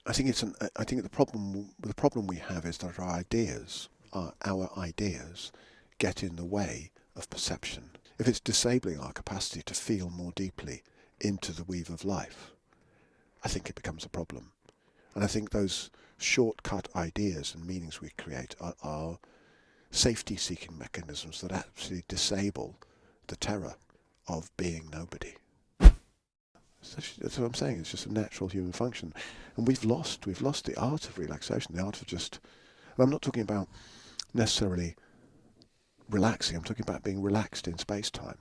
I think the problem we have is that our ideas get in the way of perception. If it's disabling our capacity to feel more deeply into the weave of life, I think it becomes a problem. And I think those shortcut ideas and meanings we create are safety-seeking mechanisms that actually disable the terror of being nobody. That's what I'm saying. It's just a natural human function, and we've lost the art of relaxation, the art of just. And I'm not talking about necessarily relaxing. I'm talking about being relaxed in space-time.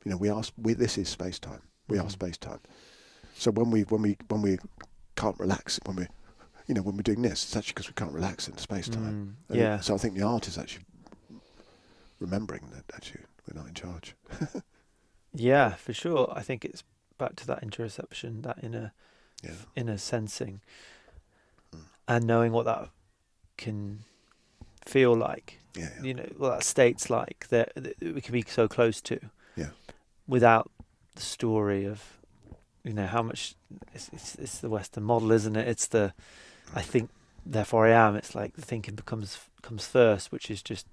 This is space-time. We are space-time. So when we can't relax, when we're doing this, it's actually because we can't relax in space-time. So I think the art is actually remembering that actually we're not in charge. Yeah, for sure. I think it's back to that interoception, that inner sensing, and knowing what that can feel like. What that state's like that we can be so close to. Yeah. Without the story of, how much it's the Western model, isn't it? It's the I think, therefore I am. It's like the thinking comes first, which is just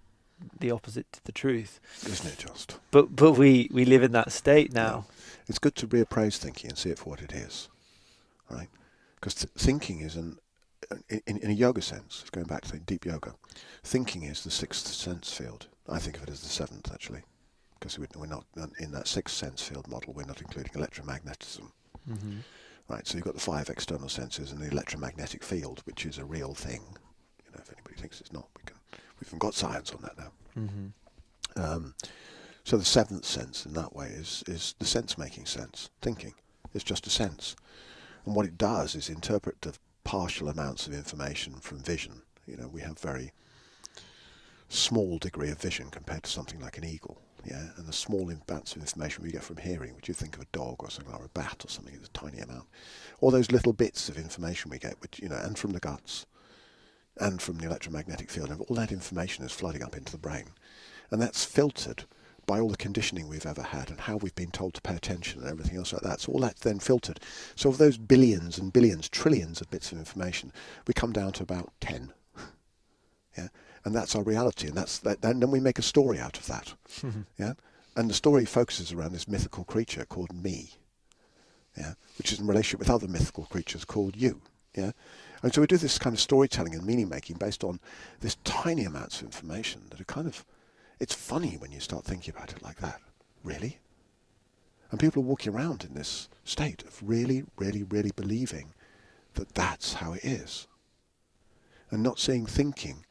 the opposite to the truth, isn't it? Just. But we live in that state now. Yeah. It's good to reappraise thinking and see it for what it is, right? Because thinking is in a yoga sense, going back to deep yoga, thinking is the sixth sense field. I think of it as the seventh, actually, because we're not in that sixth sense field model. We're not including electromagnetism. Mm-hmm. Right, so you've got the 5 external senses and the electromagnetic field, which is a real thing. If anybody thinks it's not, we've even got science on that now. Mm-hmm. So the seventh sense in that way is the sense-making sense. Thinking is just a sense. And what it does is interpret the partial amounts of information from vision. We have very small degree of vision compared to something like an eagle. Yeah, and the small amounts of information we get from hearing, which you think of a dog or something like a bat or something, is a tiny amount. All those little bits of information we get, which and from the guts, and from the electromagnetic field, and all that information is flooding up into the brain, and that's filtered by all the conditioning we've ever had and how we've been told to pay attention and everything else like that. So all that's then filtered. So of those billions and billions, trillions of bits of information, we come down to about 10. Yeah. And that's our reality, and and then we make a story out of that. Yeah, and the story focuses around this mythical creature called me. Yeah, which is in relationship with other mythical creatures called you. Yeah, and so we do this kind of storytelling and meaning making based on this tiny amounts of information that are it's funny when you start thinking about it like that. Really, and people are walking around in this state of really, really, really believing that that's how it is, and not seeing thinking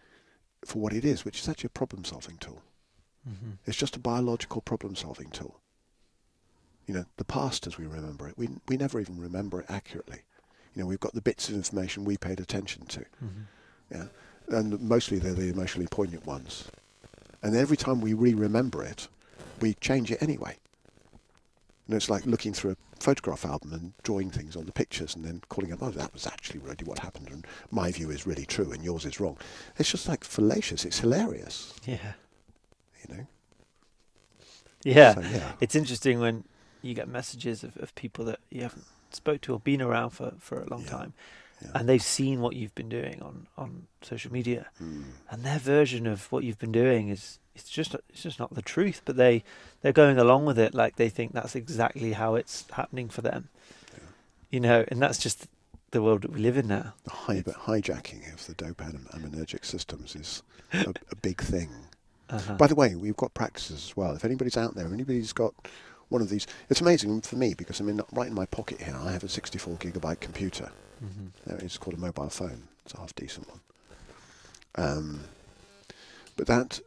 for what it is, which is actually a problem-solving tool. Mm-hmm. It's just a biological problem-solving tool. The past as we remember it, we never even remember it accurately. We've got the bits of information we paid attention to. Mm-hmm. Yeah, and mostly they're the emotionally poignant ones. And every time we re-remember it, we change it anyway. It's like looking through a photograph album and drawing things on the pictures and then calling up, that was actually really what happened, and my view is really true and yours is wrong. It's just like fallacious. It's hilarious. Yeah. Yeah. So, yeah. It's interesting when you get messages of people that you haven't spoke to or been around for a long time, and they've seen what you've been doing on social media, and their version of what you've been doing it's just not the truth, but they're going along with it like they think that's exactly how it's happening for them. And that's just the world that we live in now. The hijacking of the dopaminergic systems is a big thing. By the way, we've got practices as well. If anybody's out there, anybody's got one of these, it's amazing for me because right in my pocket here I have a 64 gigabyte computer. It's called a mobile phone. It's a half decent one. But that's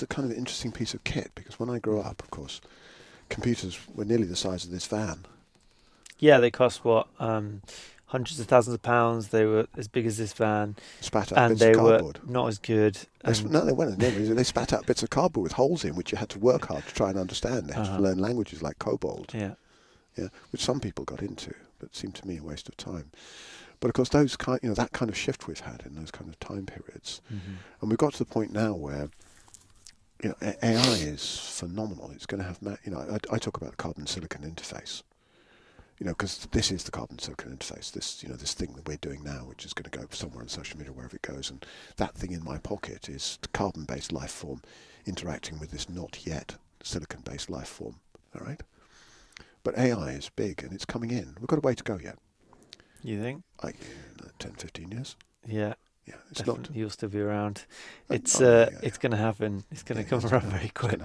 a kind of interesting piece of kit because when I grew up, of course, computers were nearly the size of this van. Yeah, they cost what? Hundreds of thousands of pounds. They were as big as this van. Spat out and bits they of cardboard. Were not as good. They weren't. They spat out bits of cardboard with holes in, which you had to work hard to try and understand. They had to learn languages like Kobold. Yeah, which some people got into, but seemed to me a waste of time. But of course, those that kind of shift we've had in those kind of time periods, and we've got to the point now where AI is phenomenal. It's going to have I talk about the carbon silicon interface. because this is the carbon silicon interface, this thing that we're doing now, which is going to go somewhere on social media, wherever it goes, and that thing in my pocket is the carbon-based life form interacting with this not yet silicon-based life form, all right? But AI is big, and it's coming in. We've got a way to go yet. You think? 10, 15 years. Yeah. Yeah, it's Definitely. not. You'll still be around. It's yeah. going to happen. It's going to come around very quick.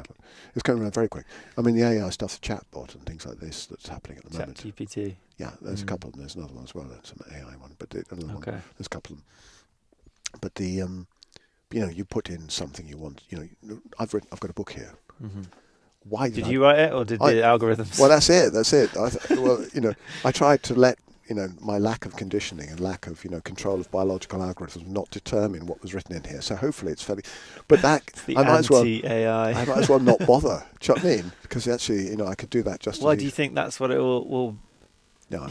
It's coming around very quick. I mean, the AI stuff, the chatbot and things like this that's happening at the moment. ChatGPT. Yeah, there's a couple of them. There's another one as well. There's an AI one, but another one. There's a couple of them. But the you put in something you want. I've got a book here. Mm-hmm. Why did you write it, or did the algorithms? Well, that's it. I tried to let my lack of conditioning and lack of control of biological algorithms not determine what was written in here. So hopefully it's fairly. But that I might as well not bother. Do you know what I mean? Because actually, I could do that just. Why do you think that's what it will? No,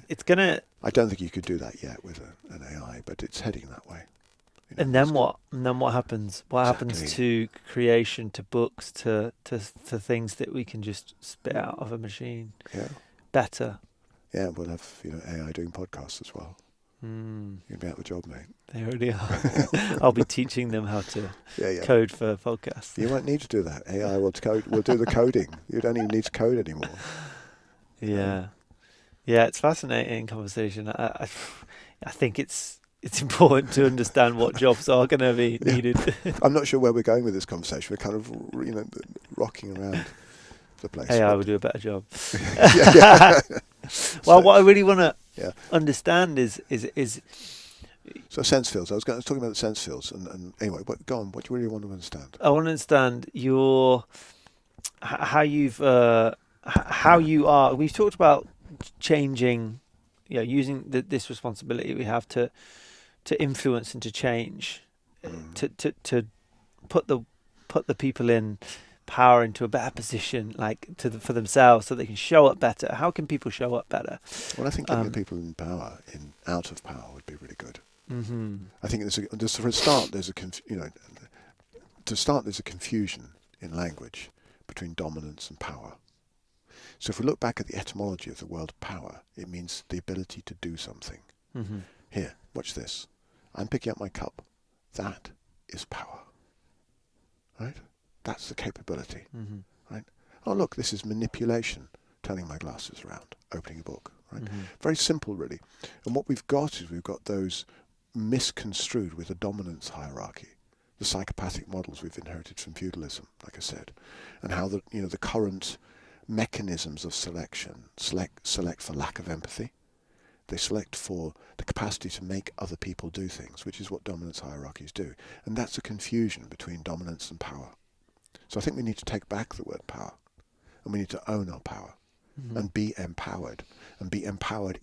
it's gonna. I don't think you could do that yet with an AI, but it's heading that way. And then what? And then what happens? What happens to creation, to books, to things that we can just spit out of a machine? Yeah. Better. Yeah, we'll have AI doing podcasts as well. You'll be out of the job, mate. They already are. I'll be teaching them how to code for podcasts. You won't need to do that. AI will code. Will do the coding. You don't even need to code anymore. Yeah, it's fascinating conversation. I think it's important to understand what jobs are going to be needed. I'm not sure where we're going with this conversation. We're kind of rocking around the place. AI will do a better job. So, Well, what I really want to understand is so sense fields. I was talking about the sense fields, and anyway, go on. What do you really want to understand? I want to understand how you are. We've talked about changing, using this responsibility we have to influence and to change, to put the people in power into a better position, for themselves, so they can show up better. How can people show up better? Well, I think getting people in power, out of power, would be really good. Mm-hmm. I think for a start, there's a confusion in language between dominance and power. So if we look back at the etymology of the word power, it means the ability to do something. Mm-hmm. Here, watch this. I'm picking up my cup. That is power. Right? That's the capability. Mm-hmm. Right? Oh, look, this is manipulation. Turning my glasses around, opening a book. Right? Mm-hmm. Very simple, really. And what we've got is we've got those misconstrued with a dominance hierarchy. The psychopathic models we've inherited from feudalism, like I said, and how the current mechanisms of selection select for lack of empathy. They select for the capacity to make other people do things, which is what dominance hierarchies do. And that's a confusion between dominance and power. So I think we need to take back the word power, and we need to own our power, and be empowered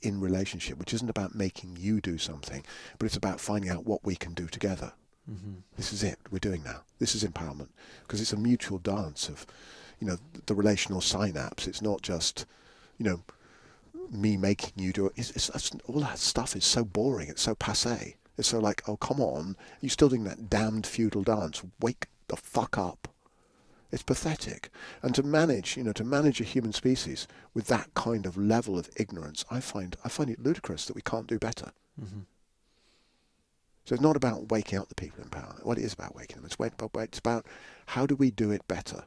in relationship, which isn't about making you do something, but it's about finding out what we can do together. Mm-hmm. This is it. We're doing now. This is empowerment, because it's a mutual dance of, the relational synapse. It's not just, me making you do it. It's all that stuff is so boring. It's so passé. It's so like, oh, come on, you're still doing that damned feudal dance. Wake the fuck up. It's pathetic. And to manage a human species with that kind of level of ignorance, I find it ludicrous that we can't do better. Mm-hmm. So it's not about waking up the people in power. Well, it is about waking them. It's about how do we do it better.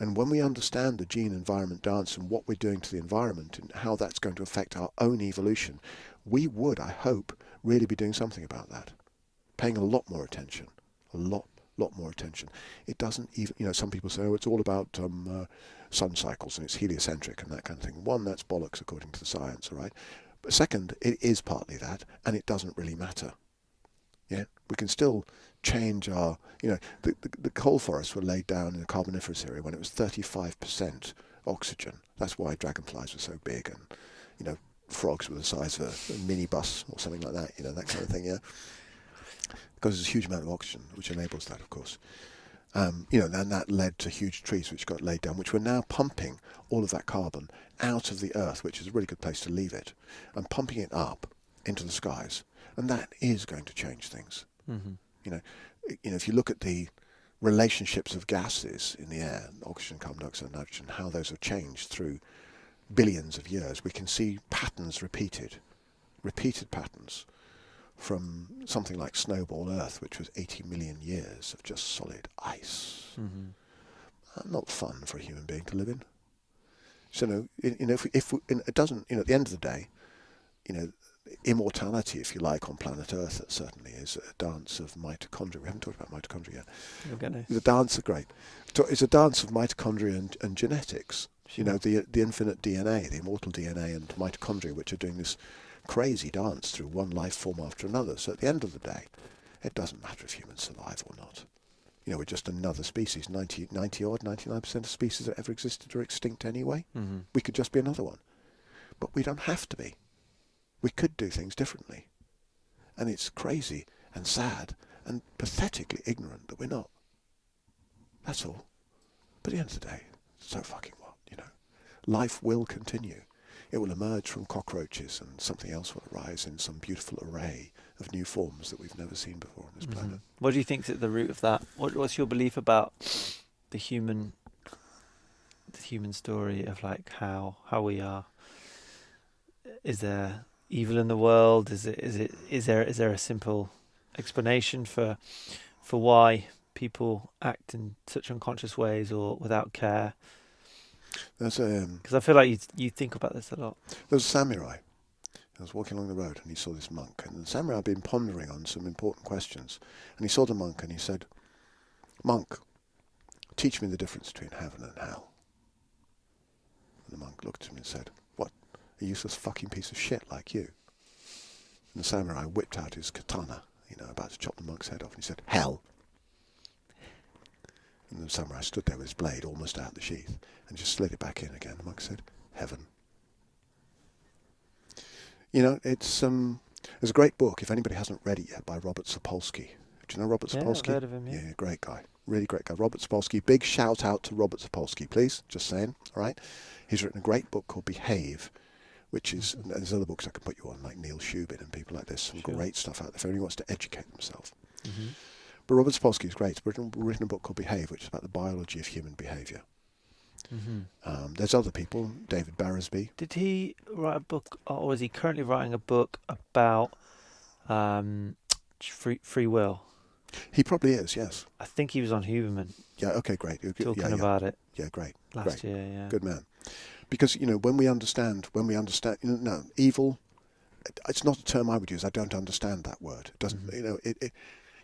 And when we understand the gene-environment dance and what we're doing to the environment and how that's going to affect our own evolution, we would, I hope, really be doing something about that. Paying a lot more attention. A lot more attention. It doesn't even, some people say, it's all about sun cycles and it's heliocentric and that kind of thing. One, that's bollocks according to the science, all right? But second, it is partly that, and it doesn't really matter. Yeah, we can still change our, the coal forests were laid down in the Carboniferous area when it was 35% oxygen. That's why dragonflies were so big, and, frogs were the size of a minibus or something like that, that kind of thing, yeah. Because there's a huge amount of oxygen, which enables that, of course. And that led to huge trees which got laid down, which were now pumping all of that carbon out of the earth, which is a really good place to leave it, and pumping it up into the skies. And that is going to change things. Mm-hmm. If you look at the relationships of gases in the air, oxygen, carbon dioxide, nitrogen, how those have changed through billions of years, we can see patterns repeated patterns from something like Snowball Earth, which was 80 million years of just solid ice. Not fun for a human being to live in. So, if it doesn't, at the end of the day, immortality, if you like, on planet Earth, certainly is a dance of mitochondria. We haven't talked about mitochondria yet. Okay. The dance are great. It's a dance of mitochondria and genetics. Sure. The infinite DNA, the immortal DNA and mitochondria, which are doing this crazy dance through one life form after another. So at the end of the day, it doesn't matter if humans survive or not. We're just another species. 99% of species that ever existed are extinct anyway. We could just be another one. But we don't have to be. We could do things differently. And it's crazy and sad and pathetically ignorant that we're not. That's all. But at the end of the day, so fucking what, Life will continue. It will emerge from cockroaches and something else will arise in some beautiful array of new forms that we've never seen before on this planet. What do you think's at the root of that? What's your belief about the human story of like how we are? Is there evil in the world? Is there a simple explanation for why people act in such unconscious ways or without care? Because I feel like you think about this a lot. There was a samurai. I was walking along the road and he saw this monk. And the samurai had been pondering on some important questions. And he saw the monk and he said, "Monk, teach me the difference between heaven and hell." And the monk looked at him and said, "What, a useless fucking piece of shit like you?" And the samurai whipped out his katana, about to chop the monk's head off. And he said, "Hell." And the samurai stood there with his blade almost out of the sheath and just slid it back in again. The monk said, "Heaven." It's there's a great book, if anybody hasn't read it yet, by Robert Sapolsky. Do you know Robert Sapolsky? I've heard of him, yeah. Yeah, great guy. Really great guy. Robert Sapolsky. Big shout out to Robert Sapolsky, please. Just saying. All right. He's written a great book called Behave, which is, and there's other books I can put you on, like Neil Shubin and people like this. Some great stuff out there if anybody wants to educate themselves. But Robert Sapolsky is great. He's written a book called Behave, which is about the biology of human behaviour. There's other people, David Barrisby. Did he write a book, or is he currently writing a book about free will? He probably is, yes. I think he was on Huberman. Yeah, okay, great. Talking about it. Yeah, great. Last year, yeah. Good man. Because, when we understand, evil, it's not a term I would use. I don't understand that word. It doesn't,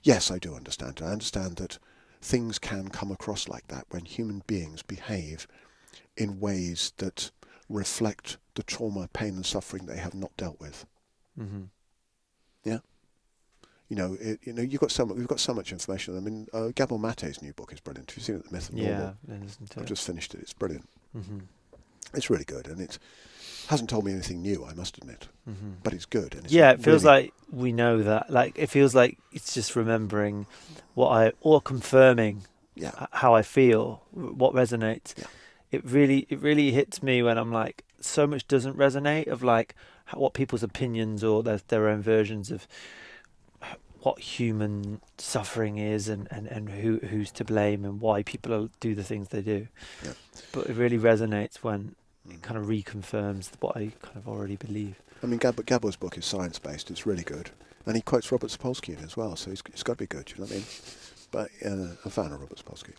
yes, I do understand it. I understand that things can come across like that when human beings behave in ways that reflect the trauma, pain and suffering they have not dealt with. Yeah? We've got so much information. I mean, Gabor Mate's new book is brilliant. Have you seen it, The Myth of Normal? Yeah, I've just finished it. It's brilliant. It's really good, and it hasn't told me anything new, I must admit. But it's good. And it's it feels like we know that. Like, it feels like it's just remembering or confirming how I feel, what resonates. Yeah. It really hits me when I'm like, so much doesn't resonate of like what people's opinions or their own versions of what human suffering is and who's to blame and why people do the things they do. Yeah. But it really resonates when it kind of reconfirms what I kind of already believe. I mean, Gabor's book is science-based. It's really good. And he quotes Robert Sapolsky in it as well, so it's got to be good, you know what I mean? But I'm a fan of Robert Sapolsky.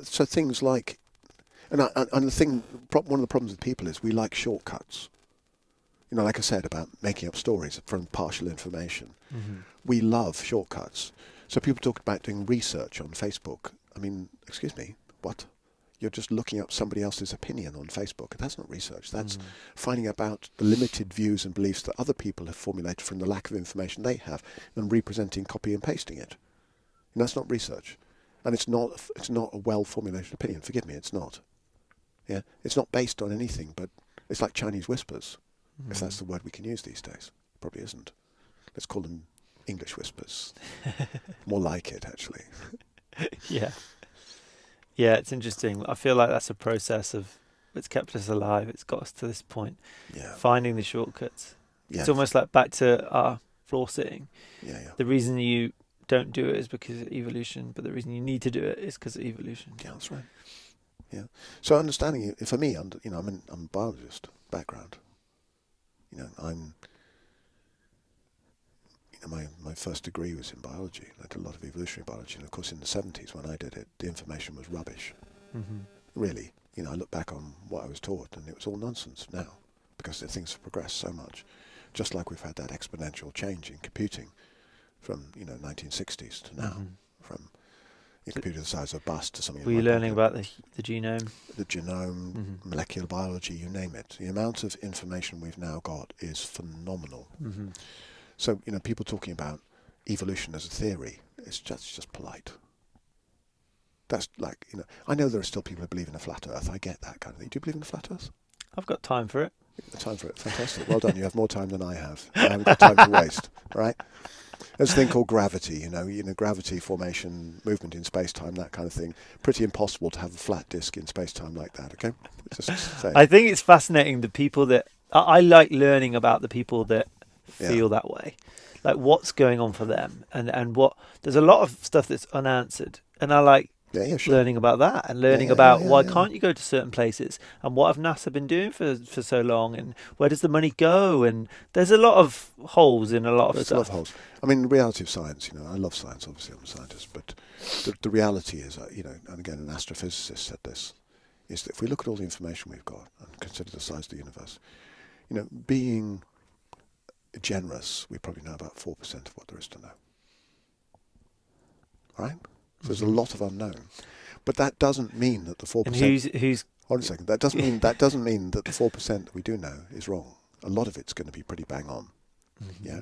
So things like... And the thing, one of the problems with people is we like shortcuts. Like I said about making up stories from partial information. We love shortcuts. So people talk about doing research on Facebook. I mean, excuse me, what? You're just looking up somebody else's opinion on Facebook. That's not research. That's finding about the limited views and beliefs that other people have formulated from the lack of information they have and representing, copy and pasting it. And that's not research. And it's not a well-formulated opinion. Forgive me, it's not. Yeah, it's not based on anything, but it's like Chinese whispers. If that's the word we can use these days. Probably isn't. Let's call them English whispers. More like it, actually. Yeah, it's interesting. I feel like that's a process it's kept us alive. It's got us to this point. Yeah. Finding the shortcuts. Yeah. It's almost like back to our floor sitting. Yeah. The reason you don't do it is because of evolution, but the reason you need to do it is because of evolution. Yeah, that's right. Yeah. So understanding, for me, I'm a biologist background. My first degree was in biology. I did a lot of evolutionary biology, and of course in the 70s when I did it, the information was rubbish. Mm-hmm. Really, I look back on what I was taught, and it was all nonsense now, because things have progressed so much. Just like we've had that exponential change in computing from 1960s to now, Mm-hmm. from a computer the size of a bus to something. Were you learning about the genome? The genome, Mm-hmm. molecular biology, you name it. The amount of information we've now got is phenomenal. Mm-hmm. So, people talking about evolution as a theory, it's just polite. That's like, I know there are still people who believe in a flat earth. I get that kind of thing. Do you believe in a flat earth? I've got time for it. Time for it. Fantastic. Well done. You have more time than I have. I haven't got time to waste, right? There's a thing called gravity, gravity, formation, movement in space-time, that kind of thing. Pretty impossible to have a flat disk in space-time like that, okay? Just saying. I think it's fascinating, the people that... I like learning about the people that feel that way. Like, what's going on for them. And what... There's a lot of stuff that's unanswered. And I like learning about that and learning about why can't you go to certain places, and what have NASA been doing for so long, and where does the money go, and there's a lot of holes in a lot of stuff. There's a lot of holes. I mean, the reality of science, I love science, obviously I'm a scientist, but the reality is, and again an astrophysicist said this, is that if we look at all the information we've got and consider the size of the universe, being generous, we probably know about 4% of what there is to know. Right? So there's a lot of unknown, but that doesn't mean that the 4%. And who's? Hold on a second. That doesn't mean that the 4% that we do know is wrong. A lot of it's going to be pretty bang on. Mm-hmm. Yeah.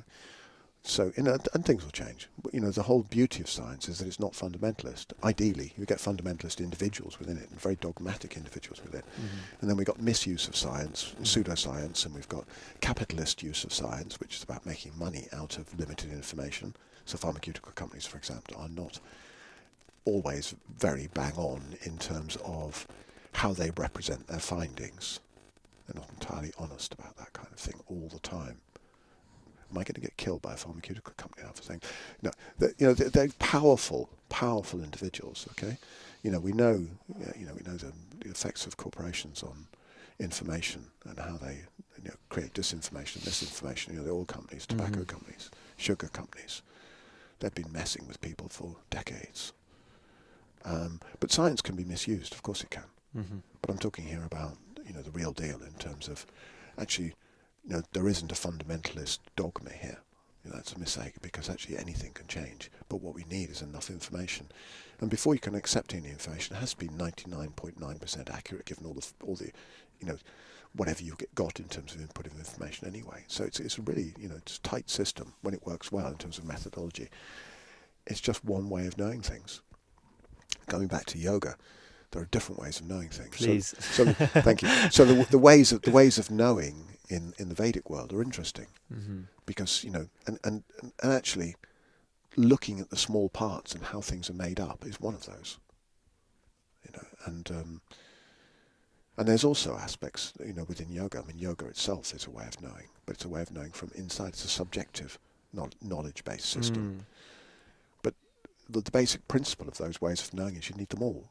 So and things will change. But, the whole beauty of science is that it's not fundamentalist. Ideally, you get fundamentalist individuals within it, and very dogmatic individuals within it. Mm-hmm. And then we've got misuse of science, pseudoscience, and we've got capitalist use of science, which is about making money out of limited information. So pharmaceutical companies, for example, are not always very bang on in terms of how they represent their findings. They're not entirely honest about that kind of thing all the time. Am I going to get killed by a pharmaceutical company now for saying no? They're powerful individuals. Okay, we know the effects of corporations on information and how they create disinformation, misinformation. The oil companies, tobacco companies, sugar companies. They've been messing with people for decades. But science can be misused, of course it can. Mm-hmm. But I'm talking here about the real deal in terms of actually, there isn't a fundamentalist dogma here. That's a mistake, because actually anything can change. But what we need is enough information, and before you can accept any information, it has to be 99.9% accurate, given all the whatever you got in terms of input of information anyway. So it's a really it's a tight system when it works well in terms of methodology. It's just one way of knowing things. Coming back to yoga, there are different ways of knowing things. Please. So thank you. So the ways of knowing in the Vedic world are interesting, because and actually looking at the small parts and how things are made up is one of those. And there's also aspects within yoga. I mean, yoga itself is a way of knowing, but it's a way of knowing from inside. It's a subjective knowledge-based system. But the basic principle of those ways of knowing is you need them all.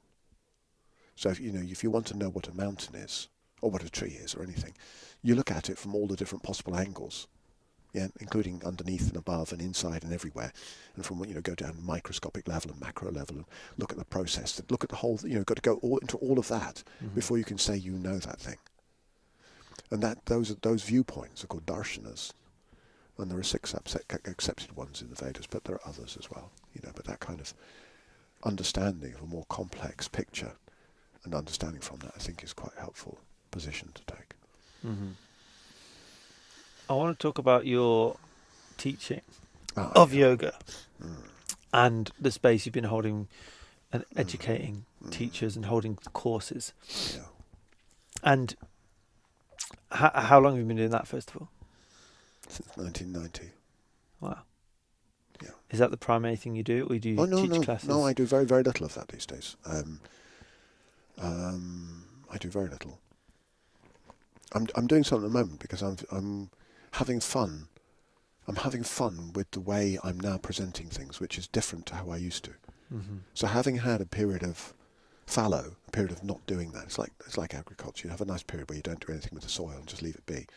So if you want to know what a mountain is, or what a tree is, or anything, you look at it from all the different possible angles, including underneath and above and inside and everywhere, and from go down microscopic level and macro level and look at the process, look at the whole. Got to go into all of that before you can say you know that thing. And those viewpoints are called darshanas, and there are 6 accepted ones in the Vedas, but there are others as well. But that kind of understanding of a more complex picture and understanding from that, I think, is quite a helpful position to take. Mm-hmm. I want to talk about your teaching of yoga and the space you've been holding and educating teachers and holding courses. Yeah. And how long have you been doing that, first of all? Since 1990. Wow. Yeah. Is that the primary thing you do, or do you teach classes? No, I do very, very little of that these days. I do very little. I'm doing something at the moment because I'm having fun. I'm having fun with the way I'm now presenting things, which is different to how I used to. Mm-hmm. So having had a period of fallow, a period of not doing that. It's like agriculture. You have a nice period where you don't do anything with the soil and just leave it be.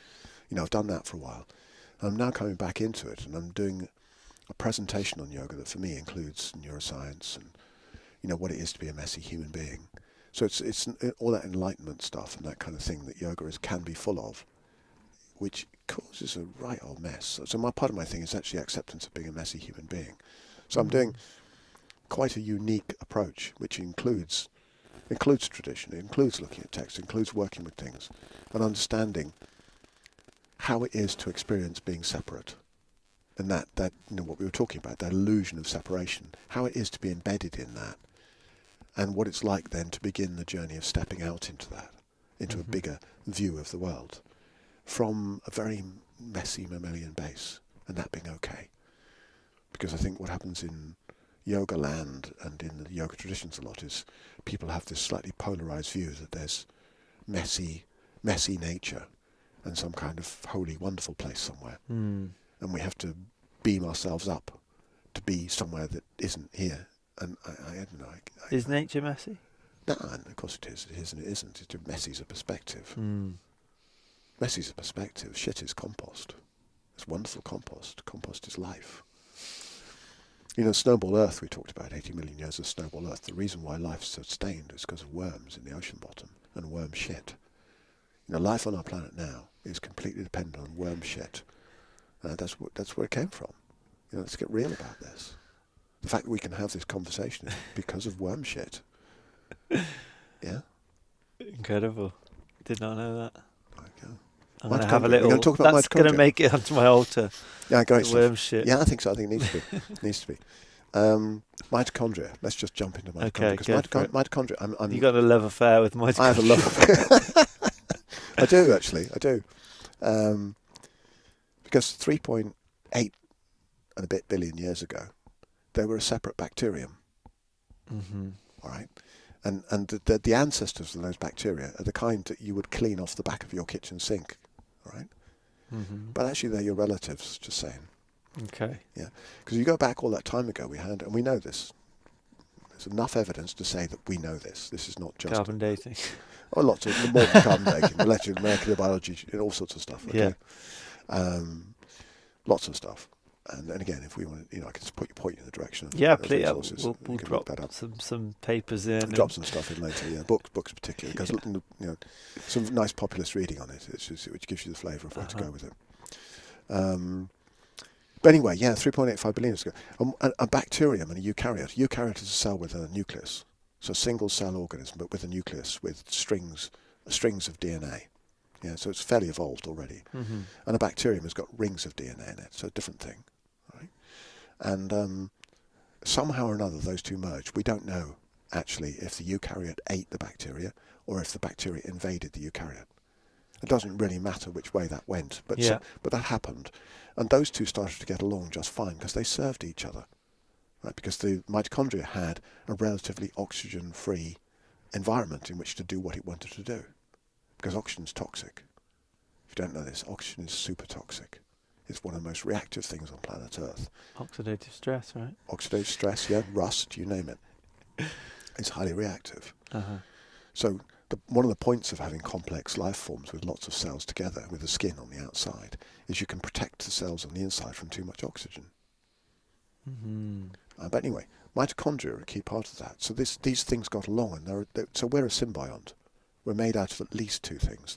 I've done that for a while. And I'm now coming back into it, and I'm doing a presentation on yoga that for me includes neuroscience and what it is to be a messy human being. So it's all that enlightenment stuff and that kind of thing that yoga can be full of, which causes a right old mess. So part of my thing is actually acceptance of being a messy human being. So I'm doing quite a unique approach, which includes tradition, it includes looking at text, it includes working with things and understanding how it is to experience being separate. And that what we were talking about, that illusion of separation, how it is to be embedded in that, and what it's like then to begin the journey of stepping out into that, into a bigger view of the world, from a very messy mammalian base, and that being okay. Because I think what happens in yoga land and in the yoga traditions a lot is people have this slightly polarized view that there's messy nature and some kind of holy, wonderful place somewhere. And we have to beam ourselves up to be somewhere that isn't here. And I don't know. Is nature messy? No, of course it is. It is and it isn't. It's messy's a perspective. Messy's a perspective. Shit is compost. It's wonderful compost. Compost is life. Snowball Earth, we talked about 80 million years of snowball Earth. The reason why life's sustained is because of worms in the ocean bottom and worm shit. Life on our planet now is completely dependent on worm shit. That's where it came from. Let's get real about this. The fact that we can have this conversation is because of worm shit. Yeah? Incredible. Did not know that. Okay. I'm going to have a little... We're going to talk about that's going to make it onto my altar. Yeah, great stuff. Worm shit. Yeah, I think so. I think it needs to be. Mitochondria. Let's just jump into mitochondria. Okay, because mitochondria... You got a love affair with mitochondria. I have a love affair. I do, actually. I do. Because 3.8 and a bit billion years ago, they were a separate bacterium. All right? And the ancestors of those bacteria are the kind that you would clean off the back of your kitchen sink. All right? But actually, they're your relatives, just saying. Okay. Yeah. Because you go back all that time ago, and we know this. There's enough evidence to say that we know this. This is not just... Carbon dating. Oh, lots of more than carbon dating, molecular biology, all sorts of stuff. Okay? Yeah. Lots of stuff. And again, if we want, I can just point you in the direction of please. We'll drop some papers in. Drop some stuff in later. Yeah, books particularly, because some nice populist reading on it, which gives you the flavour of where to go with it. But anyway, 3.85 billion years ago, a bacterium and a eukaryote. Eukaryote is a cell with a nucleus, so a single cell organism, but with a nucleus with strings of DNA. Yeah, so it's fairly evolved already. And a bacterium has got rings of DNA in it, so a different thing. Right? And somehow or another those two merged. We don't know, actually, if the eukaryote ate the bacteria or if the bacteria invaded the eukaryote. It doesn't really matter which way that went, but that happened. And those two started to get along just fine because they served each other. Right? Because the mitochondria had a relatively oxygen-free environment in which to do what it wanted to do. Because oxygen's toxic. If you don't know this, oxygen is super toxic. It's one of the most reactive things on planet Earth. Oxidative stress, right? Oxidative stress, rust, you name it. It's highly reactive. So one of the points of having complex life forms with lots of cells together, with the skin on the outside, is you can protect the cells on the inside from too much oxygen. But anyway, mitochondria are a key part of that. So these things got along, and so we're a symbiont. We're made out of at least two things.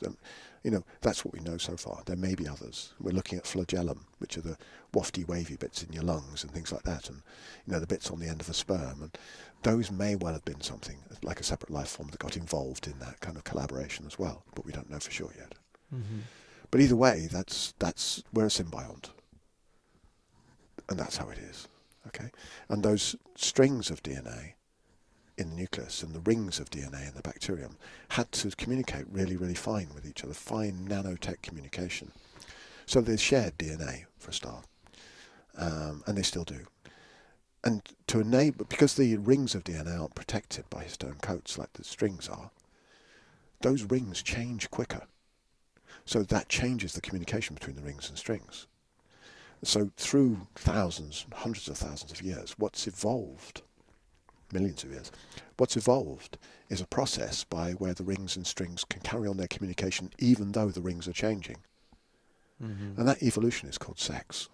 That's what we know so far. There may be others. We're looking at flagellum, which are the wafty, wavy bits in your lungs and things like that, and the bits on the end of a sperm. And those may well have been something like a separate life form that got involved in that kind of collaboration as well, but we don't know for sure yet. But either way, we're a symbiont, and that's how it is. Okay, and those strings of DNA in the nucleus and the rings of DNA in the bacterium had to communicate really, really fine with each other, fine nanotech communication. So they shared DNA for a start, and they still do. And to enable, because the rings of DNA aren't protected by histone coats like the strings are, those rings change quicker. So that changes the communication between the rings and strings. So through thousands, hundreds of thousands of years, what's evolved millions of years. What's evolved is a process by where the rings and strings can carry on their communication even though the rings are changing. Mm-hmm. And that evolution is called sex.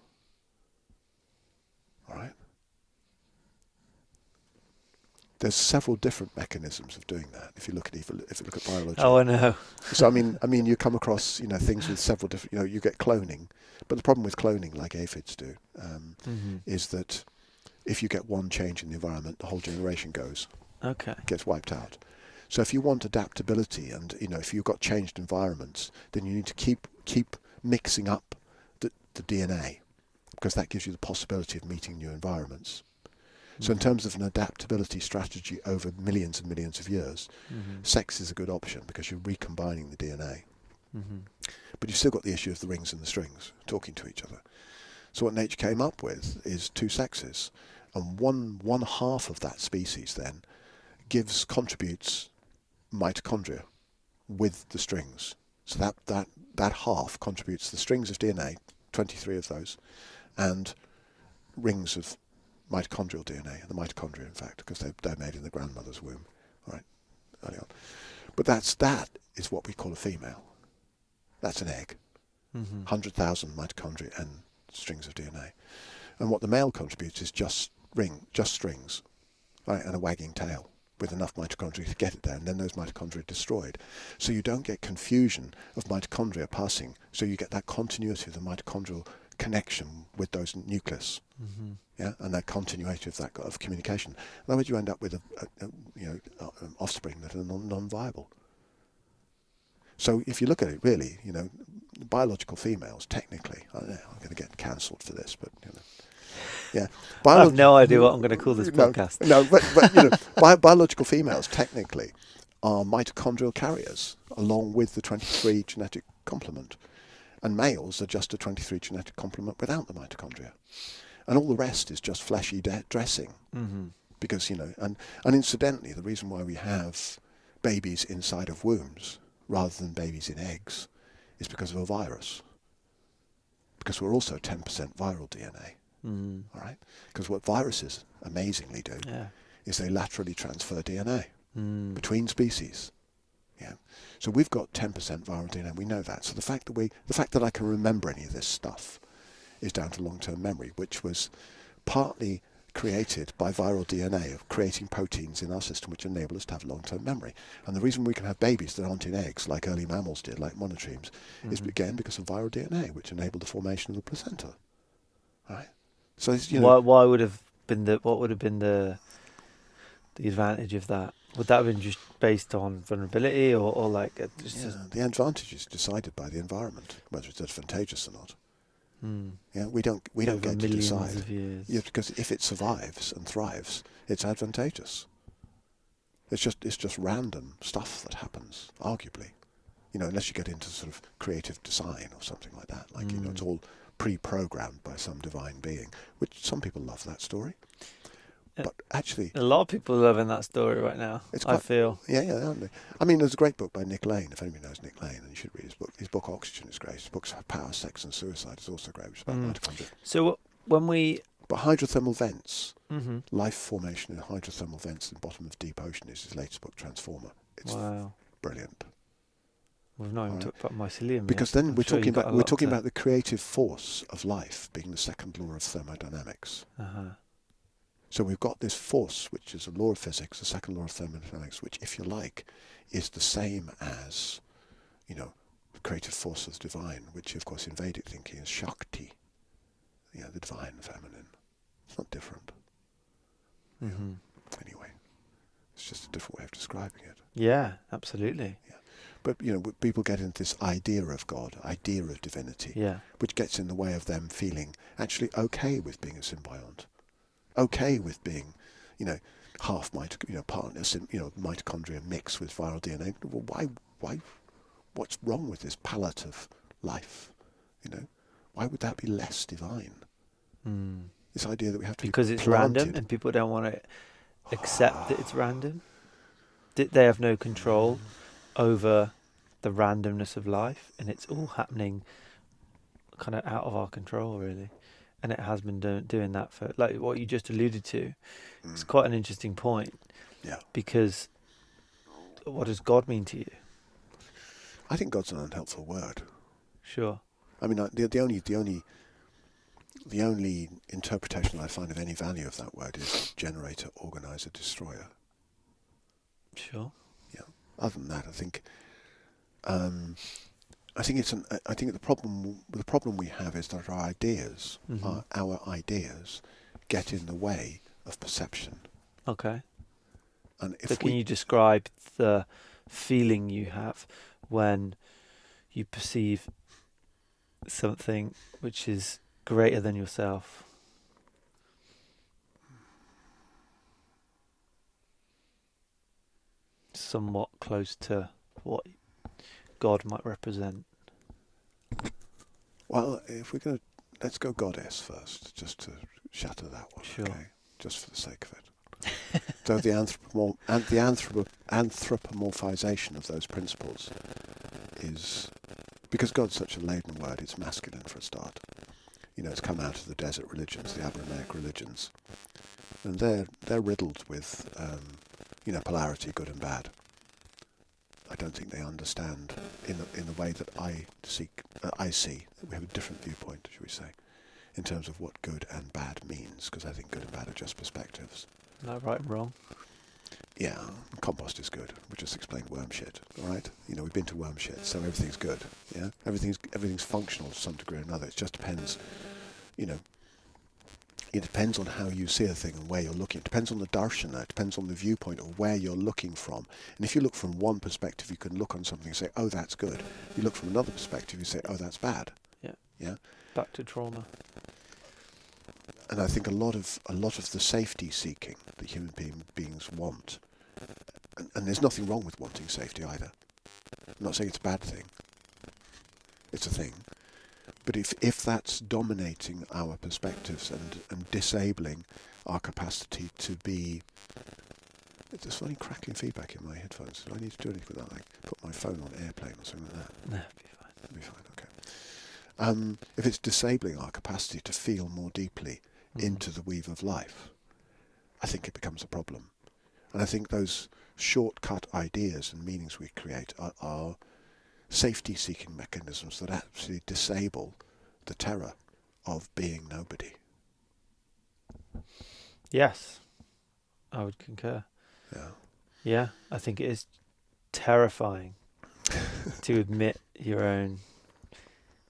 All right? There's several different mechanisms of doing that. If you look at biology. Oh, I know. So I mean, you come across things with several different. You get cloning, but the problem with cloning, like aphids do, is that if you get one change in the environment, the whole generation gets wiped out. So if you want adaptability, and if you've got changed environments, then you need to keep mixing up the DNA, because that gives you the possibility of meeting new environments. So in terms of an adaptability strategy over millions and millions of years, sex is a good option because you're recombining the DNA. But you've still got the issue of the rings and the strings talking to each other. So what nature came up with is two sexes, and one half of that species then contributes mitochondria with the strings. So that half contributes the strings of DNA, 23 of those, and rings of mitochondrial DNA, the mitochondria, in fact, because they're made in the grandmother's womb, all right, early on. But that is what we call a female. That's an egg, 100,000 mitochondria and strings of DNA. And what the male contributes is just strings, right, and a wagging tail with enough mitochondria to get it there, and then those mitochondria are destroyed. So you don't get confusion of mitochondria passing, so you get that continuity of the mitochondrial connection with those nucleus. Yeah, and that continuity of communication. Otherwise, you end up with offspring that are non-viable. So if you look at it, really, biological females, technically, I don't know, I'm going to get cancelled for this, but yeah, I have no idea what I'm going to call this podcast. No, but biological females technically are mitochondrial carriers along with the 23 genetic complement, and males are just a 23 genetic complement without the mitochondria. And all the rest is just fleshy dressing. Because, and incidentally, the reason why we have babies inside of wombs rather than babies in eggs is because of a virus. Because we're also 10% viral DNA. All right? Because what viruses amazingly do is they laterally transfer DNA between species. Yeah. So we've got 10% viral DNA. We know that. So the fact that I can remember any of this stuff is down to long-term memory, which was partly created by viral DNA of creating proteins in our system which enable us to have long-term memory. And the reason we can have babies that aren't in eggs, like early mammals did, like monotremes, is again because of viral DNA, which enabled the formation of the placenta. Right? So what would have been the advantage of that? Would that have been just based on vulnerability, or like the advantage is decided by the environment, whether it's advantageous or not. Yeah, we don't get to decide. Yeah, because if it survives and thrives, it's advantageous. It's just random stuff that happens, arguably. Unless you get into sort of creative design or something like that. Like it's all pre-programmed by some divine being, which some people love that story. But actually, a lot of people are loving that story right now. I feel. Yeah, aren't they? I mean, there's a great book by Nick Lane. If anybody knows Nick Lane, then you should read his book. His book Oxygen is great. His books Power, Sex, and Suicide is also great, which is about mitochondria. So But hydrothermal vents, life formation in hydrothermal vents in the bottom of deep ocean is his latest book, Transformer. It's brilliant. We've not even talked about mycelium because yet. then we're talking about the creative force of life being the second law of thermodynamics. So we've got this force, which is a law of physics, the second law of thermodynamics, which, if you like, is the same as, the creative force of the divine, which, of course, in Vedic thinking is Shakti, the divine feminine. It's not different. Anyway, it's just a different way of describing it. Yeah, absolutely. Yeah. But, people get into this idea of God, idea of divinity, which gets in the way of them feeling actually okay with being a symbiont. Okay with being, half mitochondria mixed with viral DNA. Well, why? What's wrong with this palette of life? Why would that be less divine? This idea that we have to because it's random and people don't want to accept that it's random. They have no control over the randomness of life, and it's all happening kind of out of our control, really. and it has been doing that for, like what you just alluded to. It's Mm. quite an interesting point. Yeah. Because what does God mean to you? I think God's an unhelpful word. Sure. I mean, the only interpretation I find of any value of that word is generator, organizer, destroyer. Sure. Yeah. Other than that, I think the problem we have is that our ideas, Mm-hmm. our ideas, get in the way of perception. Okay. And So can you describe the feeling you have when you perceive something which is greater than yourself? Somewhat close to what God might represent. Well, if we're going to, let's go goddess first, just to shatter that one, Sure. okay? Just for the sake of it. So the anthropomorphization of those principles is, because God's such a laden word, it's masculine for a start. You know, it's come out of the desert religions, the Abrahamic religions, and they're riddled with, polarity, good and bad. I don't think they understand in the way that I see. We have a different viewpoint, should we say, in terms of what good and bad means, because I think good and bad are just perspectives. No right and wrong. Yeah, compost is good. We just explained worm shit, all right? You know, we've been to worm shit, so everything's good. Yeah, everything's functional to some degree or another. It just depends, you know. It depends on how you see a thing and where you're looking. It depends on the darshana. It depends on the viewpoint of where you're looking from. And if you look from one perspective, you can look on something and say, "Oh, that's good." If you look from another perspective, you say, "Oh, that's bad." Yeah. Yeah. Back to trauma. And I think a lot of the safety seeking that human beings want, and there's nothing wrong with wanting safety either. I'm not saying it's a bad thing. It's a thing. But if that's dominating our perspectives and disabling our capacity to be... There's funny crackling feedback in my headphones. Do I need to do anything with that? Like put my phone on airplane or something like that? No, it'll be fine. It'll be fine, okay. If it's disabling our capacity to feel more deeply into the weave of life, I think it becomes a problem. And I think those shortcut ideas and meanings we create are safety-seeking mechanisms that actually disable the terror of being nobody. Yes, I would concur. Yeah. Yeah, I think it is terrifying to admit your own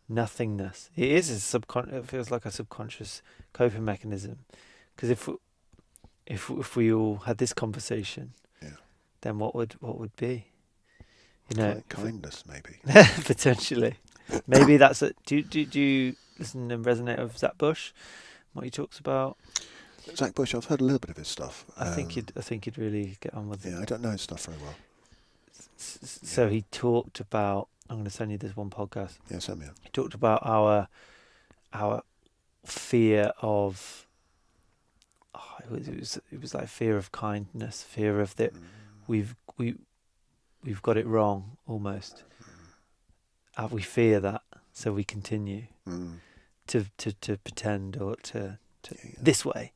nothingness. It is it feels like a subconscious coping mechanism. Because if we all had this conversation, then what would be? You know, kindness, maybe. Potentially, maybe that's it. Do you listen and resonate with Zach Bush? What he talks about? Zach Bush, I've heard a little bit of his stuff. I think you'd really get on with it. Yeah, I don't know his stuff very well. So he talked about. I'm going to send you this one podcast. Yeah, send me. He talked about our fear of. Oh, it was like fear of kindness, fear of that we've got it wrong almost. We fear that, so we continue to pretend or to this way.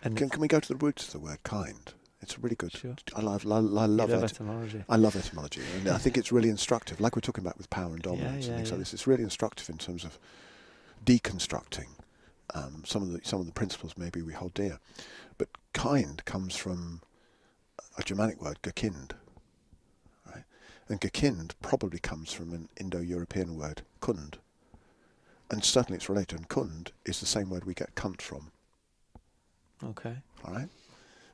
And can we go to the roots of the word kind? It's really good. Sure. I love etymology. I love etymology, and I think it's really instructive. Like we're talking about with power and dominance and things like this, it's really instructive in terms of deconstructing some of the principles maybe we hold dear. But kind comes from a Germanic word, gekind, right? And gekind probably comes from an Indo-European word, kund. And certainly it's related, and kund is the same word we get cunt from. Okay. All right?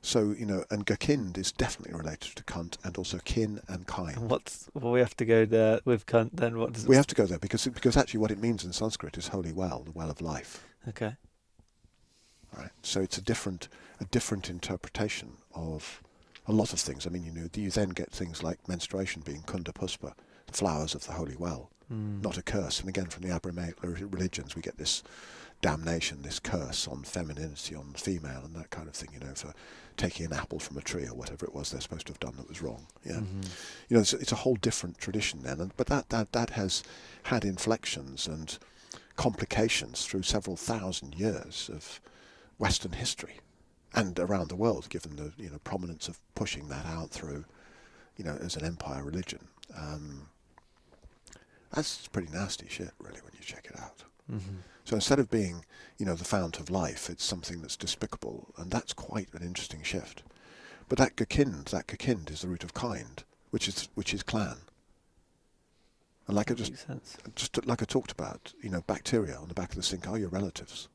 So, and gekind is definitely related to cunt and also kin and kind. And we have to go there with cunt then? What does we have to go there because actually what it means in Sanskrit is holy well, the well of life. Okay. All right? So it's a different interpretation of a lot of things. I mean, you then get things like menstruation being kunda puspa, the flowers of the holy well, not a curse. And again, from the Abrahamic religions, we get this damnation, this curse on femininity, on the female, and that kind of thing. For taking an apple from a tree or whatever it was they're supposed to have done that was wrong. Yeah, it's a whole different tradition then. But that has had inflections and complications through several thousand years of Western history and around the world, given the prominence of pushing that out through, as an empire religion. That's pretty nasty shit, really, when you check it out. Mm-hmm. So instead of being, the fount of life, it's something that's despicable, and that's quite an interesting shift. But that kakind is the root of kind, which is clan. And like Makes sense. just like I talked about, bacteria on the back of the sink are your relatives.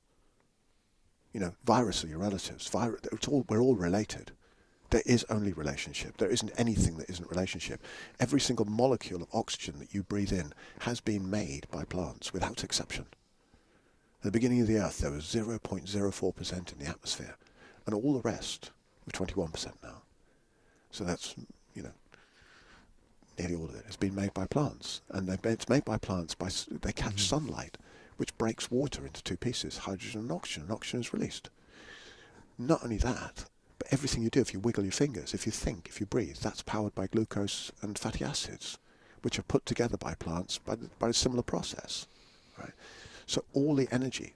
Virus are your relatives. We're all related. There is only relationship. There isn't anything that isn't relationship. Every single molecule of oxygen that you breathe in has been made by plants, without exception. At the beginning of the Earth, there was 0.04% in the atmosphere, and all the rest, we're 21% now. So that's, nearly all of it has been made by plants. And it's made by plants they catch sunlight, which breaks water into two pieces, hydrogen and oxygen. And oxygen is released. Not only that, but everything you do, if you wiggle your fingers, if you think, if you breathe, that's powered by glucose and fatty acids, which are put together by plants by a similar process. Right? So all the energy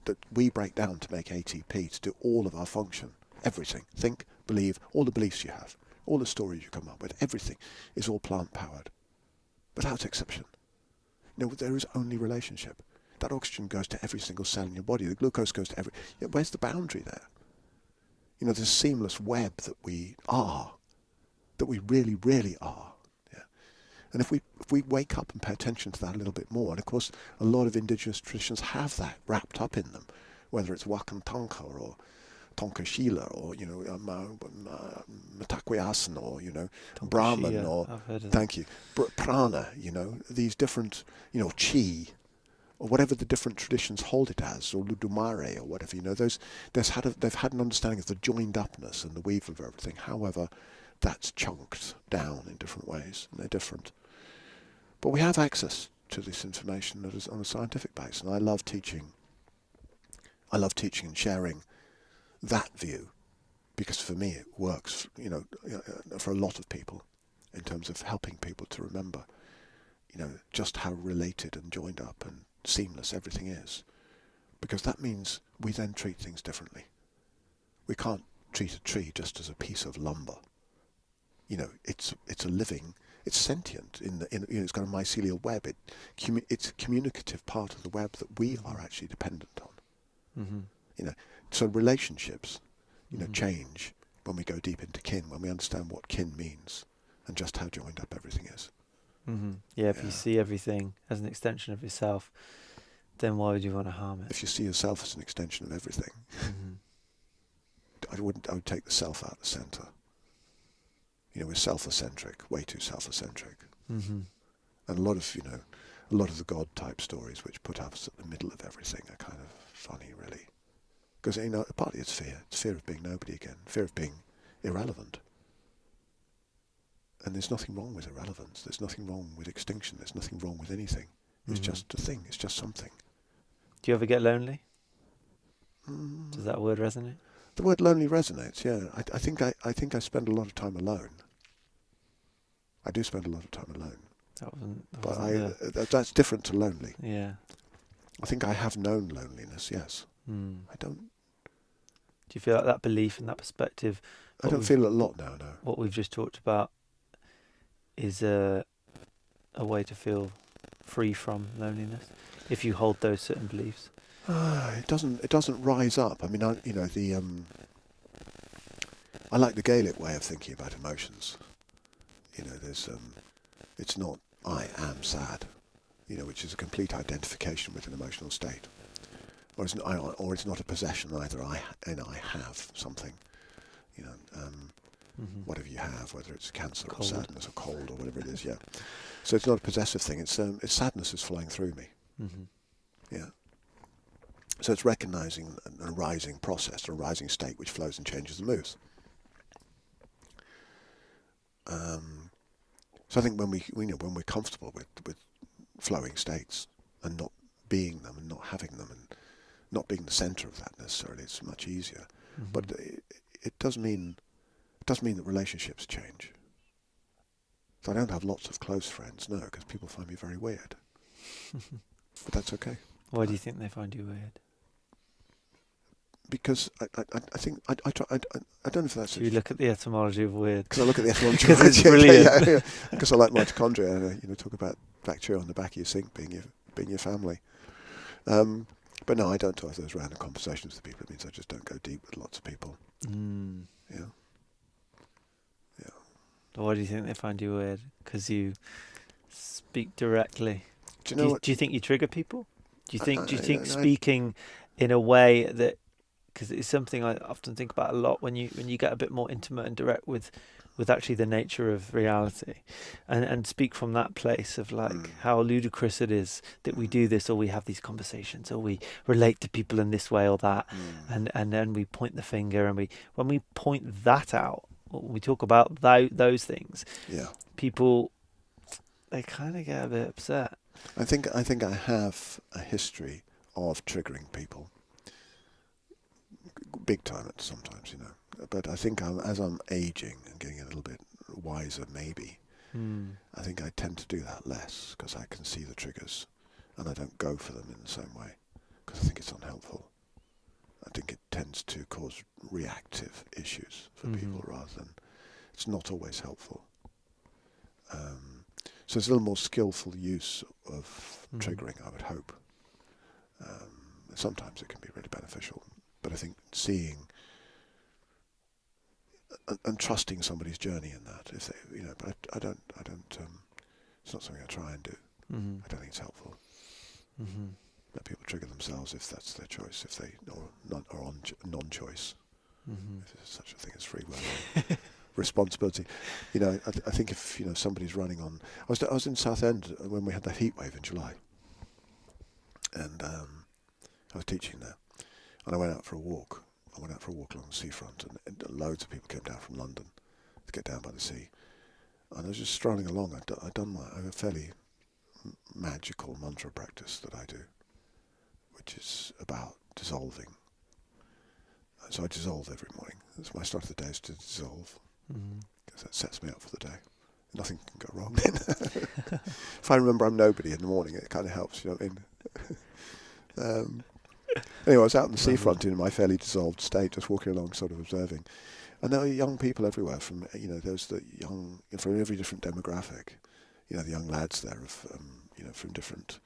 that we break down to make ATP, to do all of our function, everything, think, believe, all the beliefs you have, all the stories you come up with, everything is all plant-powered, without exception. There is only relationship. That oxygen goes to every single cell in your body. The glucose goes to every... where's the boundary there? This seamless web that we are, that we really, really are. Yeah. And if we wake up and pay attention to that a little bit more, and of course a lot of indigenous traditions have that wrapped up in them, whether it's Wakan Tonka or Tonka Shila or, Matakwyasan or, Brahman or... Thank you. Prana, these different, Chi, or whatever the different traditions hold it as, or Ludumare, or whatever, they've had an understanding of the joined upness and the weave of everything. However, that's chunked down in different ways, and they're different. But we have access to this information that is on a scientific basis, and I love teaching and sharing that view, because for me it works, for a lot of people, in terms of helping people to remember, just how related and joined up and seamless everything is. Because that means we then treat things differently. We can't treat a tree just as a piece of lumber. It's a living, it's sentient, it's got a mycelial web. It's a communicative part of the web that we are actually dependent on. Mm-hmm. So relationships, change when we go deep into kin, when we understand what kin means and just how joined up everything is. Mm-hmm. Yeah, if you see everything as an extension of yourself, then why would you want to harm it? If you see yourself as an extension of everything, I would take the self out of the centre. We're self-centric, way too self-centric. Mm-hmm. And a lot of the God type stories which put us at the middle of everything are kind of funny, really. Because, partly it's fear of being nobody again, fear of being irrelevant. And there's nothing wrong with irrelevance. There's nothing wrong with extinction. There's nothing wrong with anything. It's just a thing. It's just something. Do you ever get lonely? Does that word resonate? The word lonely resonates. Yeah, I think I spend a lot of time alone. I do spend a lot of time alone. But that's different to lonely. Yeah. I think I have known loneliness. Yes. I don't. Do you feel like that belief and that perspective? I don't feel it a lot now. No. What we've just talked about is a way to feel free from loneliness, if you hold those certain beliefs. It doesn't rise up. I mean, I like the Gaelic way of thinking about emotions. It's not I am sad, which is a complete identification with an emotional state, or it's not a possession either. I have something, whatever you have, whether it's cancer or sadness or cold or whatever it is. Yeah. So it's not a possessive thing. It's sadness is flowing through me. Mm-hmm. Yeah. So it's recognizing an arising process, an arising state which flows and changes and moves. So I think when we're comfortable with flowing states and not being them and not having them and not being the centre of that necessarily, it's much easier. Mm-hmm. But it does mean that relationships change. So I don't have lots of close friends, no, because people find me very weird. But that's okay. Why do you think they find you weird? Because I think I try. I don't know if that's. Should we look at the etymology of weird? Because I look at the etymology. Because it's brilliant. Because I like mitochondria. Talk about bacteria on the back of your sink being your family. But no, I don't have those random conversations with people. It means I just don't go deep with lots of people. Yeah. Why do you think they find you weird? Because you speak directly. Do you know do you think you trigger people? Do you think I speaking in a way that, because it's something I often think about a lot when you get a bit more intimate and direct with actually the nature of reality, and speak from that place of like how ludicrous it is that we do this, or we have these conversations, or we relate to people in this way or that, and then we point the finger, and when we point that out, when we talk about those things, people, they kind of get a bit upset. I think I have a history of triggering people, big time at sometimes, But I think as I'm aging and getting a little bit wiser, maybe, I think I tend to do that less because I can see the triggers, and I don't go for them in the same way because I think it's unhelpful. I think it tends to cause reactive issues for people rather than, it's not always helpful. So it's a little more skillful use of triggering, I would hope. Sometimes it can be really beneficial, but I think seeing and trusting somebody's journey in that, if they, but I don't. It's not something I try and do. I don't think it's helpful. Let people trigger themselves if that's their choice, if they or on non-choice. If there's such a thing as free will. Responsibility. I think if somebody's running on. I was in Southend when we had that heat wave in July, and I was teaching there, and I went out for a walk. I went out for a walk along the seafront, and loads of people came down from London to get down by the sea, and I was just strolling along. I have a fairly magical mantra practice that I do, which is about dissolving. So I dissolve every morning. That's my start of the day, is to dissolve. Because that sets me up for the day. Nothing can go wrong then. If I remember I'm nobody in the morning, it kind of helps, you know what I mean? Anyway, I was out in the seafront in my fairly dissolved state, just walking along, sort of observing. And there were young people everywhere from, there's the young, from every different demographic. The young lads there, from different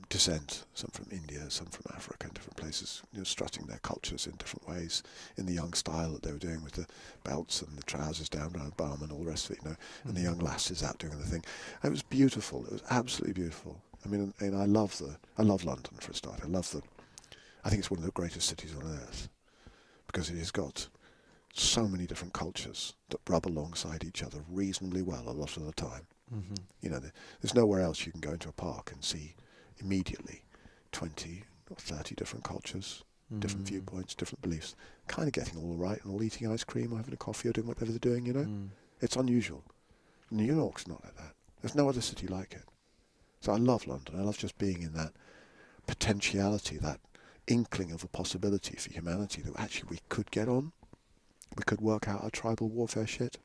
descent, some from India, some from Africa, and different places, strutting their cultures in different ways, in the young style that they were doing with the belts and the trousers down around the bum and all the rest of it, and the young lasses out doing the thing. And it was beautiful. It was absolutely beautiful. I mean, and I love London for a start. I think it's one of the greatest cities on earth because it has got so many different cultures that rub alongside each other reasonably well a lot of the time. There's nowhere else you can go into a park and see immediately 20 or 30 different cultures, different viewpoints, different beliefs, kind of getting all right and all eating ice cream or having a coffee or doing whatever they're doing, It's unusual. New York's not like that. There's no other city like it. So I love London. I love just being in that potentiality, that inkling of a possibility for humanity that actually we could get on. We could work out our tribal warfare shit.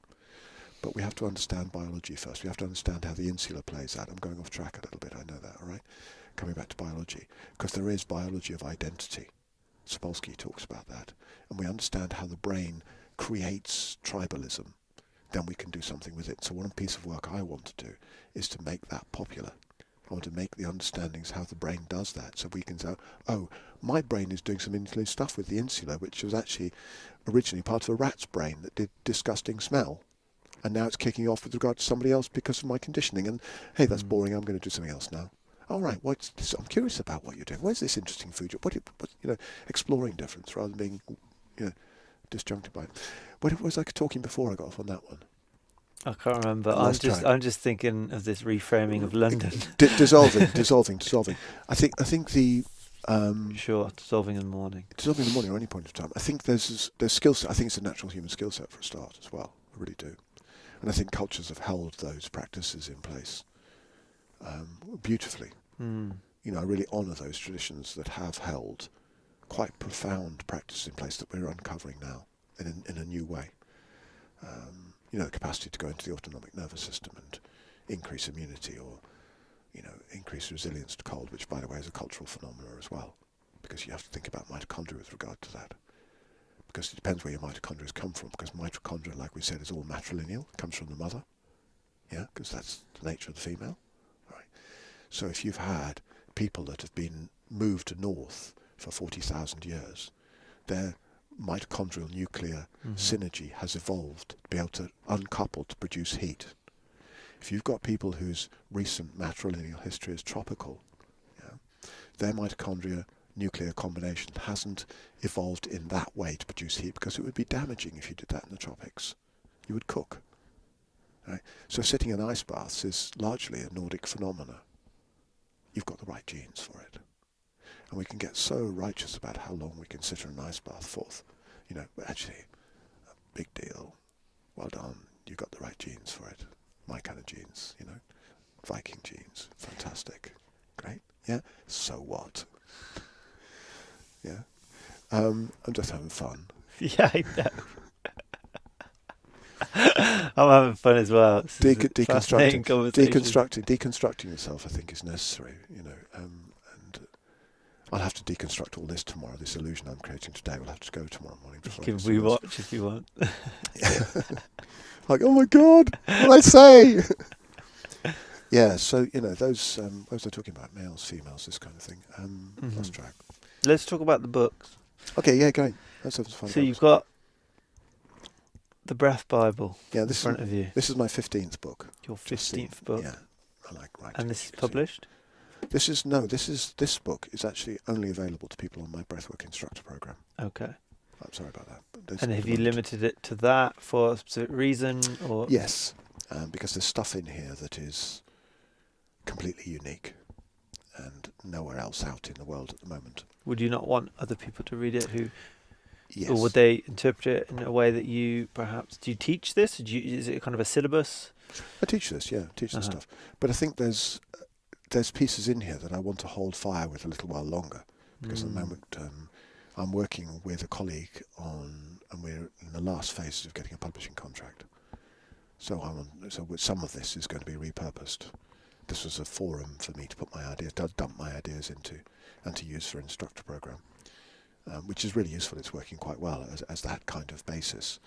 But we have to understand biology first. We have to understand how the insula plays out. I'm going off track a little bit, I know that, all right? Coming back to biology. Because there is biology of identity. Sapolsky talks about that. And we understand how the brain creates tribalism. Then we can do something with it. So one piece of work I want to do is to make that popular. I want to make the understandings how the brain does that. So we can say, oh, my brain is doing some interesting stuff with the insula, which was actually originally part of a rat's brain that did disgusting smell. And now it's kicking off with regard to somebody else because of my conditioning. And, hey, that's boring. I'm going to do something else now. All right, I'm curious about what you're doing. Where's this interesting food? Exploring difference rather than being, disjuncted by it. What was I talking before I got off on that one? I can't remember. I'm just thinking of this reframing of London. Dissolving. I think the sure, dissolving in the morning. Dissolving in the morning or any point of time. I think there's skill set. I think it's a natural human skill set for a start as well. I really do. And I think cultures have held those practices in place beautifully. I really honour those traditions that have held quite profound practices in place that we're uncovering now in a new way. The capacity to go into the autonomic nervous system and increase immunity, or increased resilience to cold, which, by the way, is a cultural phenomenon as well, because you have to think about mitochondria with regard to that. Because it depends where your mitochondria come from, because mitochondria, like we said, is all matrilineal, comes from the mother, because that's the nature of the female. Right. So if you've had people that have been moved north for 40,000 years, their mitochondrial nuclear synergy has evolved to be able to uncouple to produce heat. If you've got people whose recent matrilineal history is tropical, their mitochondria nuclear combination hasn't evolved in that way to produce heat, because it would be damaging if you did that in the tropics. You would cook. Right? So sitting in ice baths is largely a Nordic phenomena. You've got the right genes for it. And we can get so righteous about how long we can sit in an ice bath for. But actually, a big deal. Well done. You've got the right genes for it. My kind of genes, Viking genes. Fantastic. Great. Yeah? So what? Yeah? I'm just having fun. Yeah, I know. I'm having fun as well. Deconstructing yourself, I think, is necessary. And I'll have to deconstruct all this tomorrow. This illusion I'm creating today will have to go tomorrow morning. You can rewatch if you want. Like, oh my God, what did I say? Yeah, so those. What was I talking about? Males, females, this kind of thing. Lost track. Let's talk about the books. Okay, yeah, go. Let's have some fun. So you've got the Breath Bible in front of you. This is my 15th book. Your 15th book. Yeah, I like writing. And this is published? This book is actually only available to people on my Breathwork instructor program. Okay. I'm sorry about that. And have you limited it to that for a specific reason, or? Yes, because there's stuff in here that is completely unique and nowhere else out in the world at the moment. Would you not want other people to read it who? Yes. Or would they interpret it in a way that you perhaps... Do you teach this? Is it kind of a syllabus? I teach this, yeah. This stuff. But I think there's pieces in here that I want to hold fire with a little while longer, because at the moment I'm working with a colleague and we're in the last phases of getting a publishing contract. So some of this is going to be repurposed. This was a forum for me to put my ideas, to dump my ideas into, and to use for instructor program, which is really useful. It's working quite well as that kind of basis.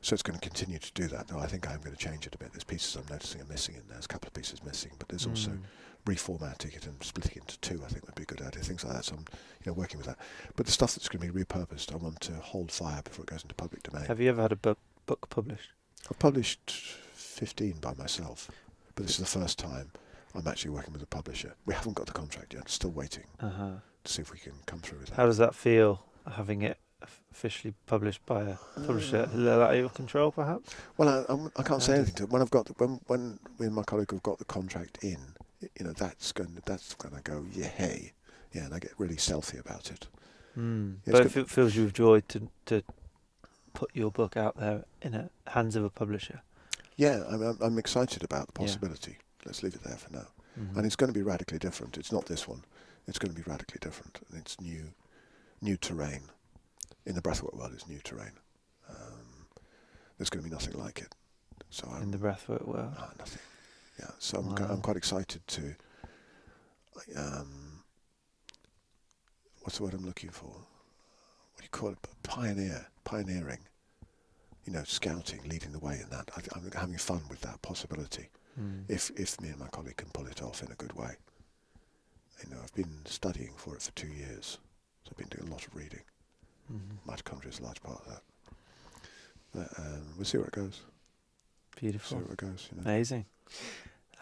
So it's going to continue to do that, though I think I'm going to change it a bit. There's pieces I'm noticing are missing in there. There's a couple of pieces missing, but there's also reformatting it and splitting it into two, I think would be a good idea. Things like that, so I'm working with that. But the stuff that's going to be repurposed, I want to hold fire before it goes into public domain. Have you ever had a book published? I've published 15 by myself, but this is the first time I'm actually working with a publisher. We haven't got the contract yet, still waiting to see if we can come through with that. How does that feel, having it officially published by a publisher? Is that out of your control, perhaps? Well, I can't say anything to it. When I've got when me and my colleague have got the contract in, that's going to go and I get really stealthy about it. But if it fills you with joy to put your book out there in the hands of a publisher. Yeah, I'm excited about the possibility. Let's leave it there for now. And it's going to be radically different. It's not this one. It's going to be radically different, and it's new terrain. In the breathwork world, it's new terrain. There's going to be nothing like it. So in the breathwork world, nothing. Yeah, so I'm quite excited to. What's the word I'm looking for? What do you call it? Pioneering. Scouting, leading the way in that. I'm having fun with that possibility. If me and my colleague can pull it off in a good way. I've been studying for it for 2 years, so I've been doing a lot of reading. Mitochondria is a large part of that. But we'll see where it goes. Beautiful. See where it goes. Amazing.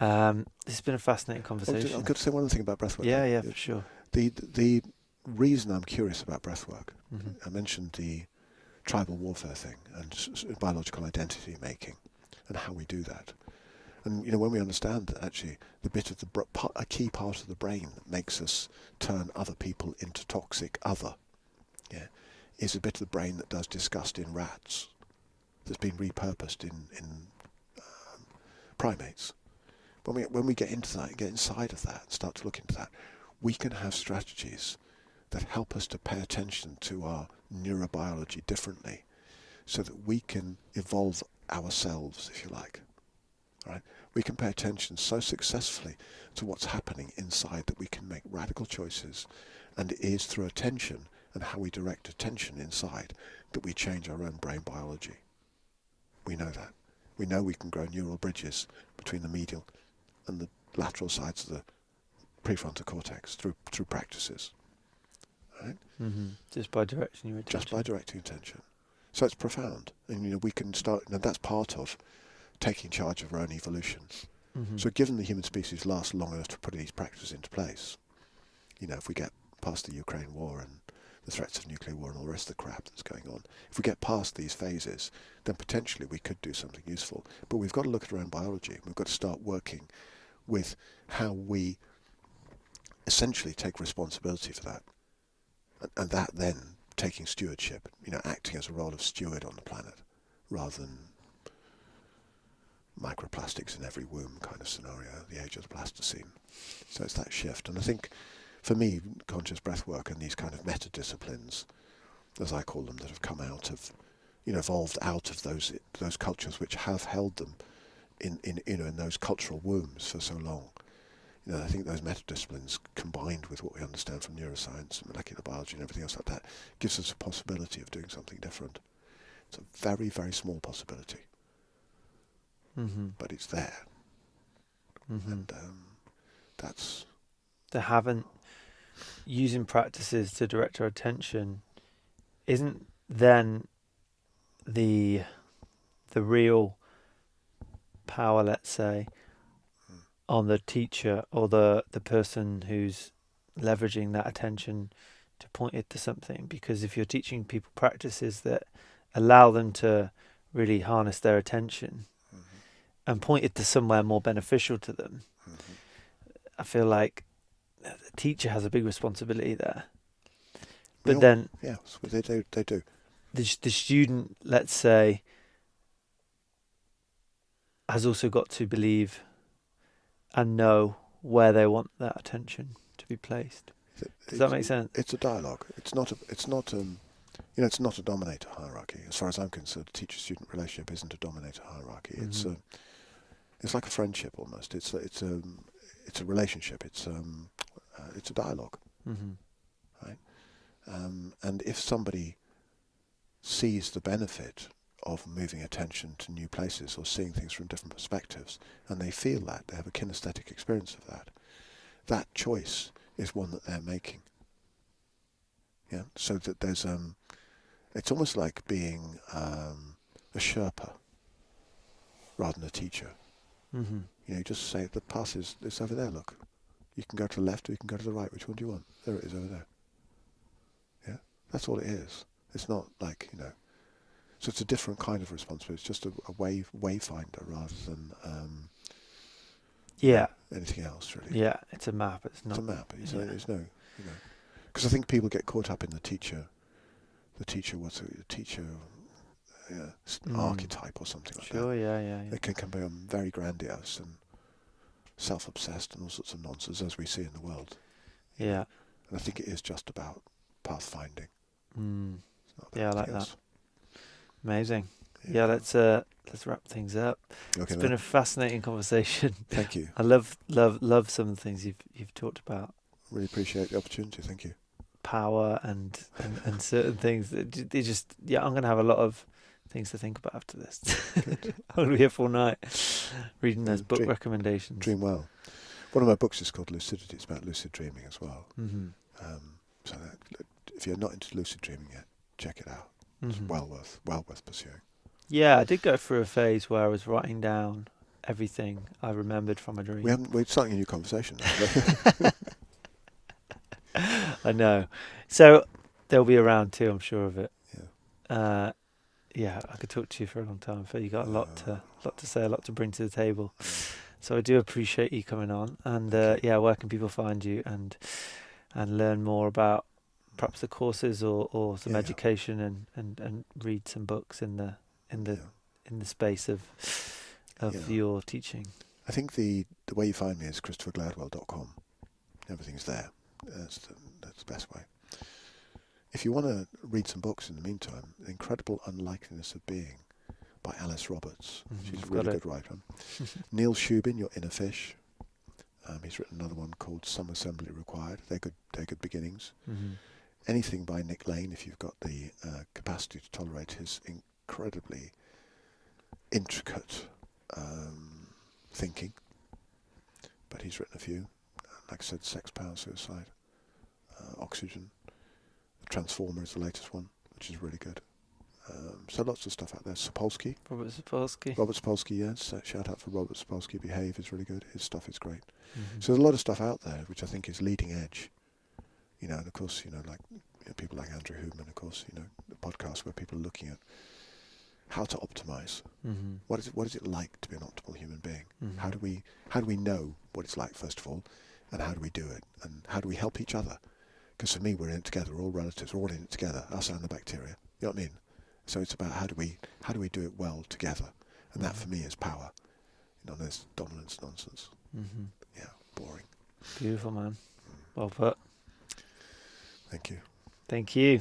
This has been a fascinating conversation. I've got to say one other thing about breathwork. Yeah, for sure. The reason I'm curious about breathwork, I mentioned the tribal warfare thing and biological identity making and how we do that. And when we understand that actually the bit of a key part of the brain that makes us turn other people into toxic other, is a bit of the brain that does disgust in rats, that's been repurposed in primates. When we get into that, get inside of that, start to look into that, we can have strategies that help us to pay attention to our neurobiology differently, so that we can evolve ourselves, if you like. right? We can pay attention so successfully to what's happening inside that we can make radical choices, and it is through attention and how we direct attention inside that we change our own brain biology. We know that. We know we can grow neural bridges between the medial and the lateral sides of the prefrontal cortex through practices. Right? Just by directing your attention. Just by directing attention. So it's profound. And we can start, and that's part of taking charge of our own evolution. So given the human species lasts long enough to put these practices into place, if we get past the Ukraine war and the threats of nuclear war and all the rest of the crap that's going on, if we get past these phases, then potentially we could do something useful. But we've got to look at our own biology. We've got to start working with how we essentially take responsibility for that. And that then taking stewardship, acting as a role of steward on the planet, rather than microplastics in every womb kind of scenario, the age of the Pleistocene. So it's that shift. And I think, for me, conscious breathwork and these kind of meta-disciplines, as I call them, that have come out of, evolved out of those cultures which have held them in those cultural wombs for so long. I think those meta-disciplines, combined with what we understand from neuroscience and molecular biology and everything else like that, gives us a possibility of doing something different. It's a very, very small possibility. But it's there. And that's... Using practices to direct our attention isn't then the real power, let's say, on the teacher or the person who's leveraging that attention to point it to something. Because if you're teaching people practices that allow them to really harness their attention and point it to somewhere more beneficial to them, I feel like the teacher has a big responsibility there. But then... Yes, they do. The student, let's say, has also got to believe and know where they want that attention to be placed. Does that make sense? It's a dialogue. It's not a dominator hierarchy. As far as I'm concerned, a teacher-student relationship isn't a dominator hierarchy. It's like a friendship almost. It's a relationship. It's a dialogue, right? And if somebody sees the benefit of moving attention to new places or seeing things from different perspectives, and they feel that, they have a kinesthetic experience of that, that choice is one that they're making. Yeah, so that there's it's almost like being a Sherpa rather than a teacher. You just say the path it's over there. Look, you can go to the left or you can go to the right. Which one do you want? There it is over there. Yeah, that's all it is. It's not like So it's a different kind of responsibility. It's just a wayfinder rather than anything else, really. Yeah, it's a map. It's not. It's a map. There's no, because I think people get caught up in the teacher. Archetype or something like that. Sure. Yeah. It can become very grandiose and self-obsessed and all sorts of nonsense, as we see in the world. Yeah. And I think it is just about pathfinding. Yeah, I like that. Amazing. Yeah, let's wrap things up. Okay, It's been a fascinating conversation. Thank you. I love some of the things you've talked about. Really appreciate the opportunity. Thank you. Power and certain things that they just I'm going to have a lot of things to think about after this. I'm going to be here all night reading those book recommendations. Dream well. One of my books is called Lucidity. It's about lucid dreaming as well. So if you're not into lucid dreaming yet, check it out. It's well worth pursuing. Yeah, I did go through a phase where I was writing down everything I remembered from a dream. We're starting a new conversation now. I know. So they'll be around too, I'm sure of it. Yeah. I could talk to you for a long time. But you got a lot to say, a lot to bring to the table. So I do appreciate you coming on. And where can people find you and learn more about perhaps the courses or some education and read some books in the space of your teaching? I think the way you find me is ChristopherGladwell.com. Everything's there. That's the best way. If you want to read some books in the meantime, The Incredible Unlikeliness of Being by Alice Roberts. She's a I've really got good writer. Neil Shubin, Your Inner Fish. He's written another one called Some Assembly Required. They're good beginnings. Anything by Nick Lane, if you've got the capacity to tolerate his incredibly intricate thinking. But he's written a few. Like I said, Sex, Power, Suicide, Oxygen. The Transformer is the latest one, which is really good. So lots of stuff out there. Sapolsky. Robert Sapolsky. Robert Sapolsky, yes. Shout out for Robert Sapolsky. Behave is really good. His stuff is great. So there's a lot of stuff out there which I think is leading edge. You know, and of course, like people like Andrew Huberman, of course, the podcast where people are looking at how to optimize. What is it like to be an optimal human being? How do we know what it's like, first of all, and how do we do it, and how do we help each other? Because for me, we're in it together. We're all relatives. We're all in it together. Us and the bacteria. You know what I mean? So it's about how do we do it well together, and that for me is power. There's dominance nonsense. Yeah, boring. Beautiful, man. Well put. Thank you. Thank you.